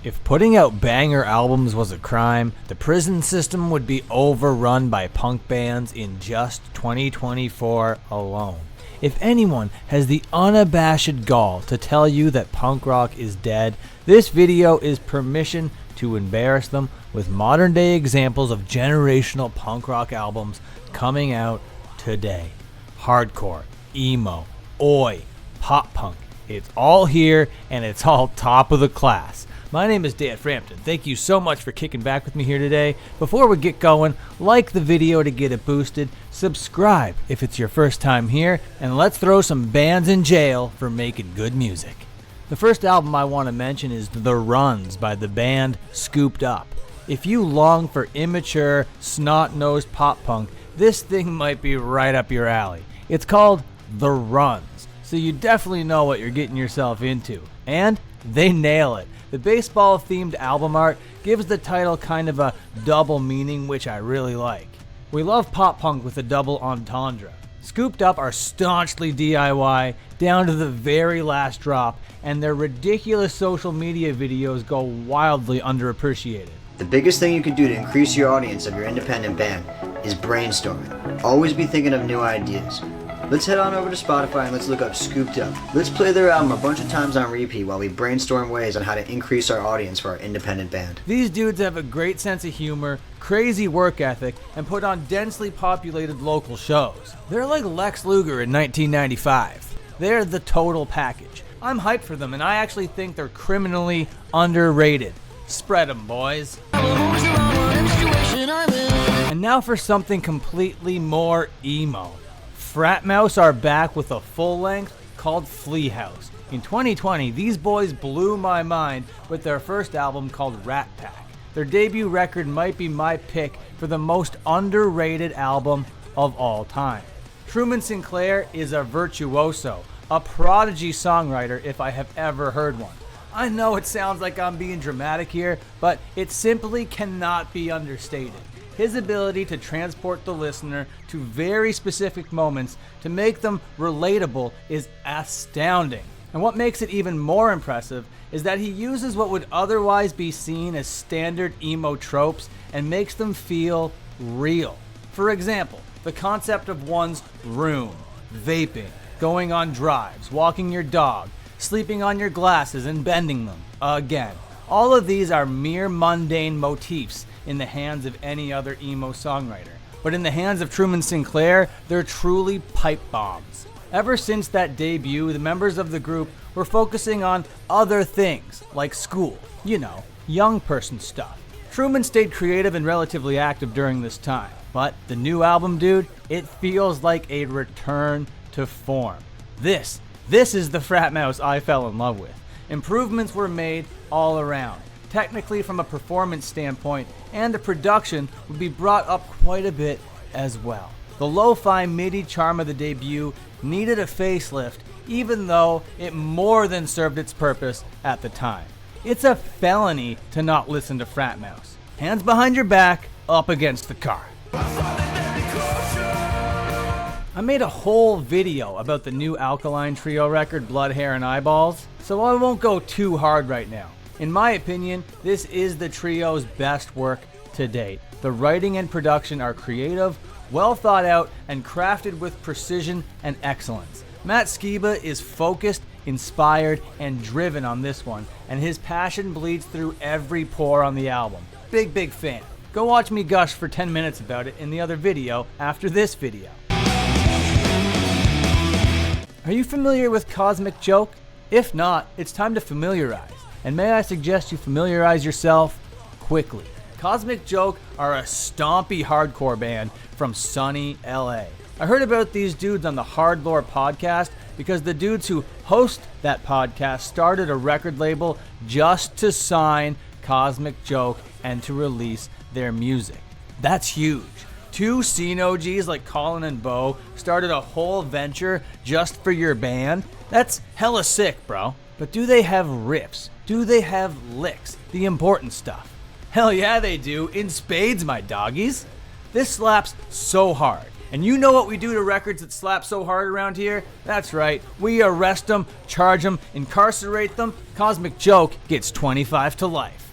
If putting out banger albums was a crime, the prison system would be overrun by punk bands in just 2024 alone. If anyone has the unabashed gall to tell you that punk rock is dead, this video is permission to embarrass them with modern day examples of generational punk rock albums coming out today. Hardcore, emo, oi, pop punk. It's all here and it's all top of the class. My name is Dan Frampton. Thank you so much for kicking back with me here today. Before we get going, like the video to get it boosted, subscribe if it's your first time here, and let's throw some bands in jail for making good music. The first album I want to mention is The Runs by the band Scooped Up. If you long for immature, snot-nosed pop punk, this thing might be right up your alley. It's called The Runs, so you definitely know what you're getting yourself into. And they nail it. The baseball-themed album art gives the title kind of a double meaning, which I really like. We love pop punk with a double entendre. Scooped Up are staunchly DIY, down to the very last drop, and their ridiculous social media videos go wildly underappreciated. The biggest thing you can do to increase your audience of your independent band is brainstorming. Always be thinking of new ideas. Let's head on over to Spotify and let's look up Scooped Up. Let's play their album a bunch of times on repeat while we brainstorm ways on how to increase our audience for our independent band. These dudes have a great sense of humor, crazy work ethic, and put on densely populated local shows. They're like Lex Luger in 1995. They're the total package. I'm hyped for them, and I actually think they're criminally underrated. Spread 'em, boys. And now for something completely more emo. Frat Mouse are back with a full length called Flea House. In 2020, these boys blew my mind with their first album called Rat Pack. Their debut record might be my pick for the most underrated album of all time. Truman Sinclair is a virtuoso, a prodigy songwriter if I have ever heard one. I know it sounds like I'm being dramatic here, but it simply cannot be understated. His ability to transport the listener to very specific moments to make them relatable is astounding. And what makes it even more impressive is that he uses what would otherwise be seen as standard emo tropes and makes them feel real. For example, the concept of one's room, vaping, going on drives, walking your dog, sleeping on your glasses and bending them again. All of these are mere mundane motifs in the hands of any other emo songwriter. But in the hands of Truman Sinclair, they're truly pipe bombs. Ever since that debut, the members of the group were focusing on other things, like school, young person stuff. Truman stayed creative and relatively active during this time, but the new album, dude, it feels like a return to form. This is the Frat Mouse I fell in love with. Improvements were made all around. Technically, from a performance standpoint, and the production would be brought up quite a bit as well. The lo-fi MIDI charm of the debut needed a facelift, even though it more than served its purpose at the time. It's a felony to not listen to Frat Mouse. Hands behind your back, up against the car. I made a whole video about the new Alkaline trio record, Blood, Hair, and Eyeballs, so I won't go too hard right now. In my opinion, this is the trio's best work to date. The writing and production are creative, well thought out, and crafted with precision and excellence. Matt Skiba is focused, inspired, and driven on this one, and his passion bleeds through every pore on the album. Big fan. Go watch me gush for 10 minutes about it in the other video after this video. Are you familiar with Cosmic Joke? If not, it's time to familiarize. And may I suggest you familiarize yourself quickly. Cosmic Joke are a stompy hardcore band from sunny LA. I heard about these dudes on the Hard Lore podcast because the dudes who host that podcast started a record label just to sign Cosmic Joke and to release their music. That's huge. Two scene OGs like Colin and Bo started a whole venture just for your band? That's hella sick, bro. But do they have riffs? Do they have licks? The important stuff. Hell yeah they do, in spades, my doggies. This slaps so hard. And you know what we do to records that slap so hard around here? That's right, we arrest them, charge them, incarcerate them. Cosmic Joke gets 25 to life.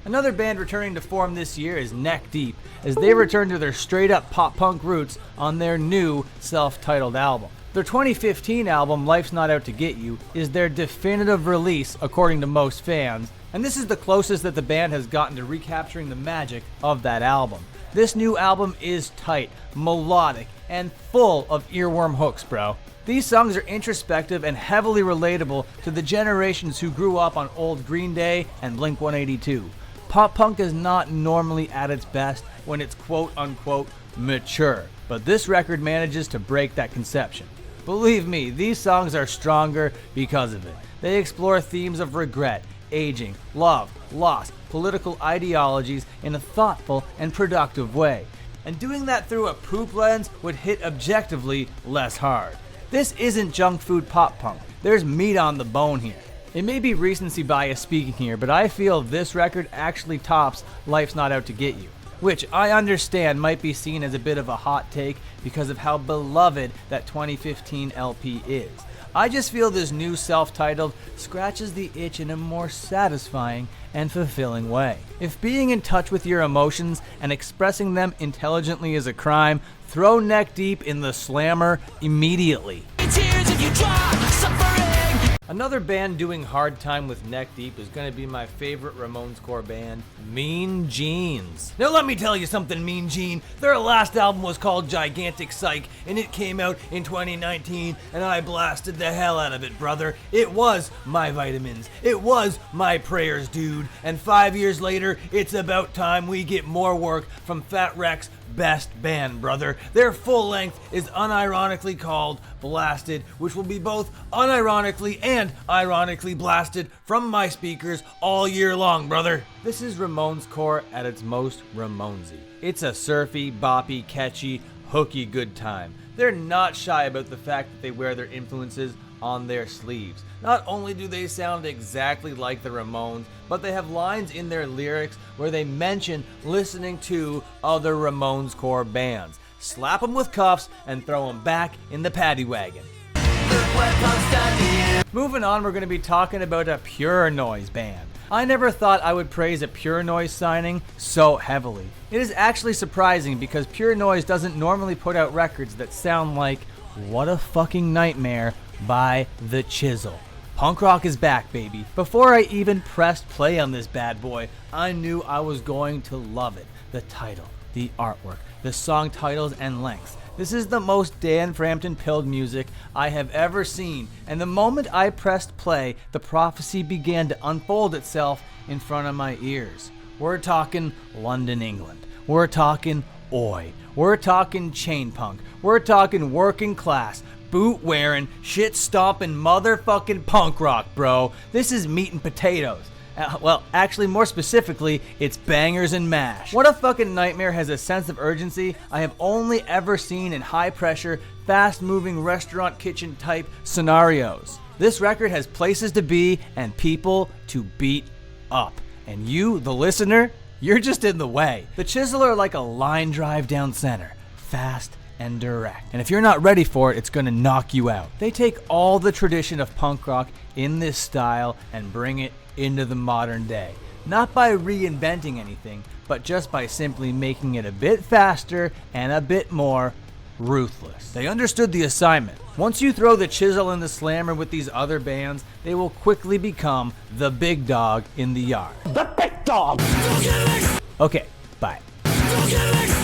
Another band returning to form this year is Neck Deep, as they return to their straight-up pop-punk roots on their new self-titled album. Their 2015 album, Life's Not Out to Get You, is their definitive release according to most fans, and this is the closest that the band has gotten to recapturing the magic of that album. This new album is tight, melodic, and full of earworm hooks, bro. These songs are introspective and heavily relatable to the generations who grew up on old Green Day and Blink-182. Pop punk is not normally at its best when it's quote-unquote mature, but this record manages to break that conception. Believe me, these songs are stronger because of it. They explore themes of regret, aging, love, loss, political ideologies in a thoughtful and productive way. And doing that through a poop lens would hit objectively less hard. This isn't junk food pop punk. There's meat on the bone here. It may be recency bias speaking here, but I feel this record actually tops Life's Not Out to Get You, which I understand might be seen as a bit of a hot take because of how beloved that 2015 LP is. I just feel this new self-titled scratches the itch in a more satisfying and fulfilling way. If being in touch with your emotions and expressing them intelligently is a crime, throw Neck Deep in the slammer immediately. Another band doing hard time with Neck Deep is going to be my favorite Ramones core band, Mean Jeans. Now let me tell you something, Mean Gene. Their last album was called Gigantic Psych, and it came out in 2019, and I blasted the hell out of it, brother. It was my vitamins. It was my prayers, dude. And 5 years later, it's about time we get more work from Fat Wreck's best band, brother. Their full length is unironically called Blasted, which will be both unironically and ironically blasted from my speakers all year long, brother. This is Ramones core at its most Ramonesy. It's a surfy, boppy, catchy, hooky good time. They're not shy about the fact that they wear their influences on their sleeves. Not only do they sound exactly like the Ramones, but they have lines in their lyrics where they mention listening to other Ramones core bands. Slap them with cuffs and throw them back in the paddy wagon. Moving on, we're going to be talking about a Pure Noise band. I never thought I would praise a Pure Noise signing so heavily. It is actually surprising because Pure Noise doesn't normally put out records that sound like What a Fucking Nightmare by The Chisel. Punk rock is back, baby. Before I even pressed play on this bad boy, I knew I was going to love it. The title, the artwork, the song titles and lengths. This is the most Dan Frampton pilled music I have ever seen, and the moment I pressed play, the prophecy began to unfold itself in front of my ears. We're talking London, England. We're talking Oi. We're talking chain punk. We're talking working class, boot wearing, shit stomping motherfucking punk rock, bro. This is meat and potatoes. Well, actually, more specifically, it's bangers and mash. What a Fucking Nightmare has a sense of urgency I have only ever seen in high-pressure, fast-moving restaurant kitchen type scenarios. This record has places to be and people to beat up. And you, the listener, you're just in the way. The Chisel are like a line drive down center. Fast and direct. And if you're not ready for it, it's gonna knock you out. They take all the tradition of punk rock in this style and bring it into the modern day. Not by reinventing anything, but just by simply making it a bit faster and a bit more ruthless. They understood the assignment. Once you throw the Chisel in the slammer with these other bands, they will quickly become the big dog in the yard. The big dog! Okay, bye.